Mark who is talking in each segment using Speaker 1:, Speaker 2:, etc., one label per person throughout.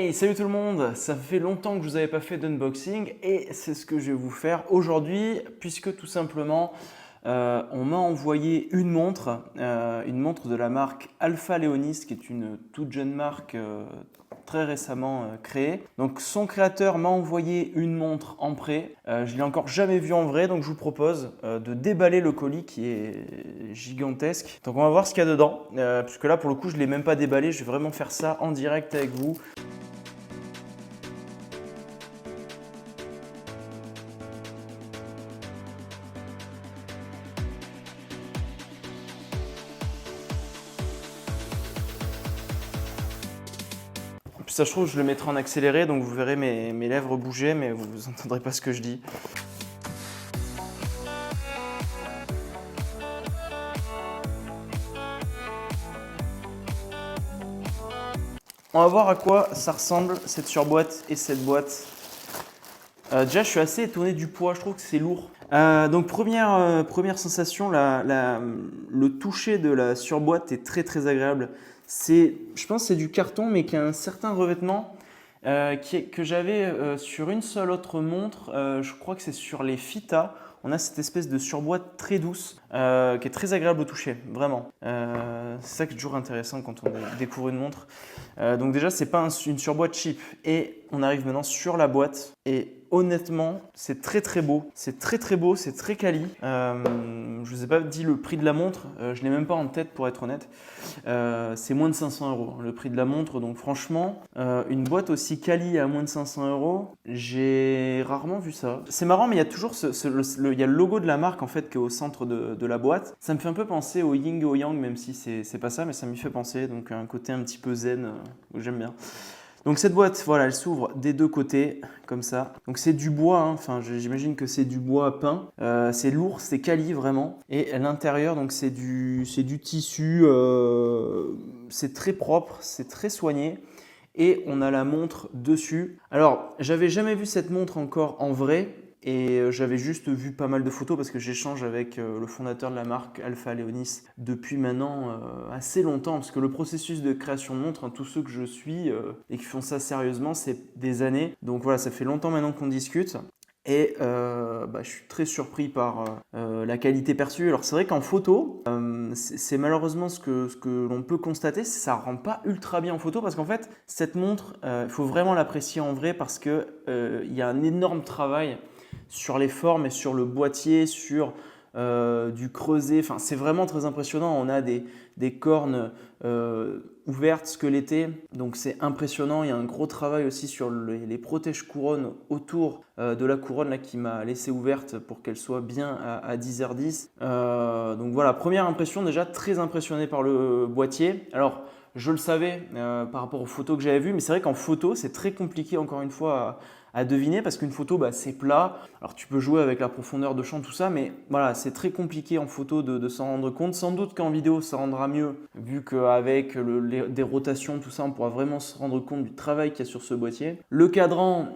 Speaker 1: Hey, salut tout le monde! Ça fait longtemps que je vous avais pas fait d'unboxing et c'est ce que je vais vous faire aujourd'hui puisque tout simplement on m'a envoyé une montre de la marque Alpha Leonis qui est une toute jeune marque très récemment créée. Donc son créateur m'a envoyé une montre en prêt. Je ne l'ai encore jamais vue en vrai, donc je vous propose de déballer le colis qui est gigantesque. Donc on va voir ce qu'il y a dedans, puisque là pour le coup je ne l'ai même pas déballé, je vais vraiment faire ça en direct avec vous. Puis ça, je trouve, je le mettrai en accéléré, donc vous verrez mes lèvres bouger, mais vous n'entendrez pas ce que je dis. On va voir à quoi ça ressemble, cette surboîte et cette boîte. Déjà, je suis assez étonné du poids, je trouve que c'est lourd. Donc première sensation, le toucher de la surboîte est très très agréable. Je pense que c'est du carton, mais qui a un certain revêtement que j'avais sur une seule autre montre. Je crois que c'est sur les Fita. On a cette espèce de surboîte très douce qui est très agréable au toucher, vraiment. C'est ça qui est toujours intéressant quand on découvre une montre. Donc déjà, c'est pas une surboîte cheap. Et on arrive maintenant sur la boîte et honnêtement, c'est très très beau. C'est très très beau, c'est très quali. Je vous ai pas dit le prix de la montre, je l'ai même pas en tête pour être honnête. C'est moins de 500 € le prix de la montre. Donc franchement, une boîte aussi quali à moins de 500 €, j'ai rarement vu ça. C'est marrant, mais il y a toujours il y a le logo de la marque en fait qui est au centre de la boîte. Ça me fait un peu penser au yin et au yang, même si c'est pas ça, mais ça m'y fait penser. Donc un côté un petit peu zen que j'aime bien. Donc cette boîte, voilà, elle s'ouvre des deux côtés, comme ça. Donc c'est du bois, hein. Enfin j'imagine que c'est du bois peint. C'est lourd, c'est quali vraiment. Et à l'intérieur, donc c'est du tissu, c'est très propre, c'est très soigné. Et on a la montre dessus. Alors, j'avais jamais vu cette montre encore en vrai. Et j'avais juste vu pas mal de photos parce que j'échange avec le fondateur de la marque Alpha Leonis depuis maintenant assez longtemps. Parce que le processus de création de montres, hein, tous ceux que je suis et qui font ça sérieusement, c'est des années. Donc voilà, ça fait longtemps maintenant qu'on discute. Et je suis très surpris par la qualité perçue. Alors c'est vrai qu'en photo, c'est malheureusement ce que l'on peut constater, ça ne rend pas ultra bien en photo parce qu'en fait, cette montre, il faut vraiment l'apprécier en vrai parce qu'il y a un énorme travail sur les formes et sur le boîtier, sur du creuset. Enfin, c'est vraiment très impressionnant. On a des cornes ouvertes, squelettées. Donc c'est impressionnant. Il y a un gros travail aussi sur les protège-couronnes autour de la couronne là, qui m'a laissé ouverte pour qu'elle soit bien à 10h10. Donc voilà, première impression déjà, très impressionné par le boîtier. Alors, je le savais par rapport aux photos que j'avais vues, mais c'est vrai qu'en photo, c'est très compliqué encore une fois à deviner parce qu'une photo, c'est plat. Alors tu peux jouer avec la profondeur de champ, tout ça, mais voilà, c'est très compliqué en photo de s'en rendre compte. Sans doute qu'en vidéo, ça rendra mieux, vu qu'avec des rotations, tout ça, on pourra vraiment se rendre compte du travail qu'il y a sur ce boîtier. Le cadran,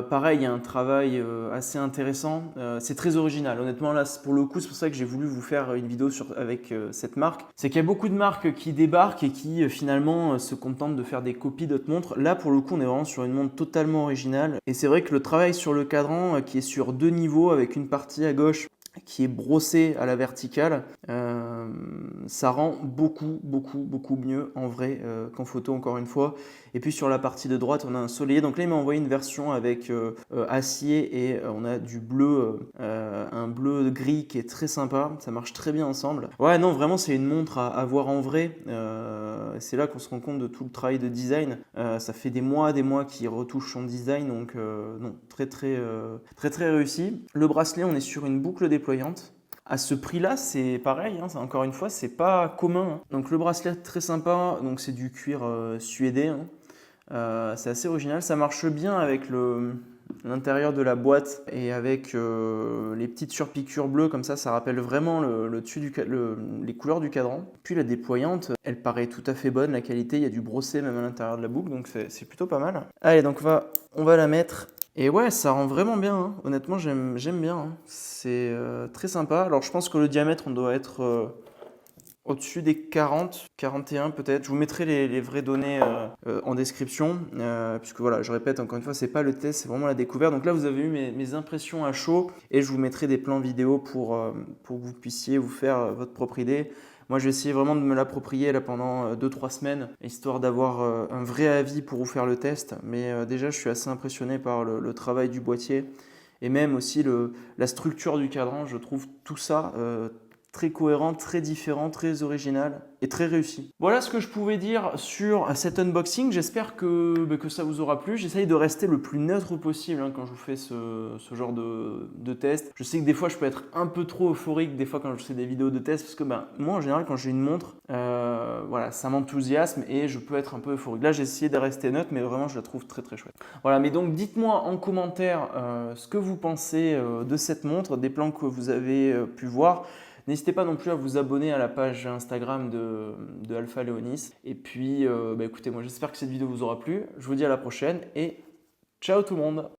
Speaker 1: pareil, il y a un travail assez intéressant. C'est très original. Honnêtement, là, pour le coup, c'est pour ça que j'ai voulu vous faire une vidéo avec cette marque. C'est qu'il y a beaucoup de marques qui débarquent et qui finalement se contentent de faire des copies d'autres montres. Là, pour le coup, on est vraiment sur une montre totalement originale. Et c'est vrai que le travail sur le cadran, qui est sur 2 niveaux avec une partie à gauche qui est brossée à la verticale, ça rend beaucoup mieux en vrai qu'en photo encore une fois. Et puis sur la partie de droite, on a un soleil. Donc là, il m'a envoyé une version avec acier et on a du bleu, un bleu gris qui est très sympa. Ça marche très bien ensemble. Ouais, non, vraiment, c'est une montre à voir en vrai. C'est là qu'on se rend compte de tout le travail de design. Ça fait des mois qu'il retouche son design. Donc non, très réussi. Le bracelet, on est sur une boucle déployante. À ce prix-là, c'est pareil, hein, encore une fois, c'est pas commun. Hein. Donc le bracelet très sympa, donc c'est du cuir suédé. Hein. C'est assez original, ça marche bien avec l'intérieur de la boîte et avec les petites surpiqûres bleues comme ça rappelle vraiment le dessus les couleurs du cadran. Puis la déployante, elle paraît tout à fait bonne, la qualité, il y a du brossé même à l'intérieur de la boucle, donc c'est plutôt pas mal. Allez, donc on va la mettre. Et ouais, ça rend vraiment bien, hein. Honnêtement, j'aime bien. Hein. C'est très sympa. Alors, je pense que le diamètre, on doit être au-dessus des 40, 41 peut-être. Je vous mettrai les vraies données en description, puisque voilà, je répète encore une fois, c'est pas le test, c'est vraiment la découverte. Donc là, vous avez eu mes impressions à chaud et je vous mettrai des plans vidéo pour que vous puissiez vous faire votre propre idée. Moi, je vais essayer vraiment de me l'approprier là pendant 2-3 semaines, histoire d'avoir un vrai avis pour vous faire le test. Mais déjà, je suis assez impressionné par le travail du boîtier et même aussi la structure du cadran. Je trouve tout ça très cohérent, très différent, très original et très réussi. Voilà ce que je pouvais dire sur cet unboxing. J'espère que ça vous aura plu. J'essaye de rester le plus neutre possible quand je vous fais ce genre de test. Je sais que des fois je peux être un peu trop euphorique des fois quand je fais des vidéos de test parce que moi en général quand j'ai une montre, voilà, ça m'enthousiasme et je peux être un peu euphorique. Là j'ai essayé de rester neutre mais vraiment je la trouve très très chouette. Voilà, mais donc dites-moi en commentaire ce que vous pensez de cette montre, des plans que vous avez pu voir. N'hésitez pas non plus à vous abonner à la page Instagram de Alpha Léonis. Et puis, écoutez, moi j'espère que cette vidéo vous aura plu. Je vous dis à la prochaine et ciao tout le monde!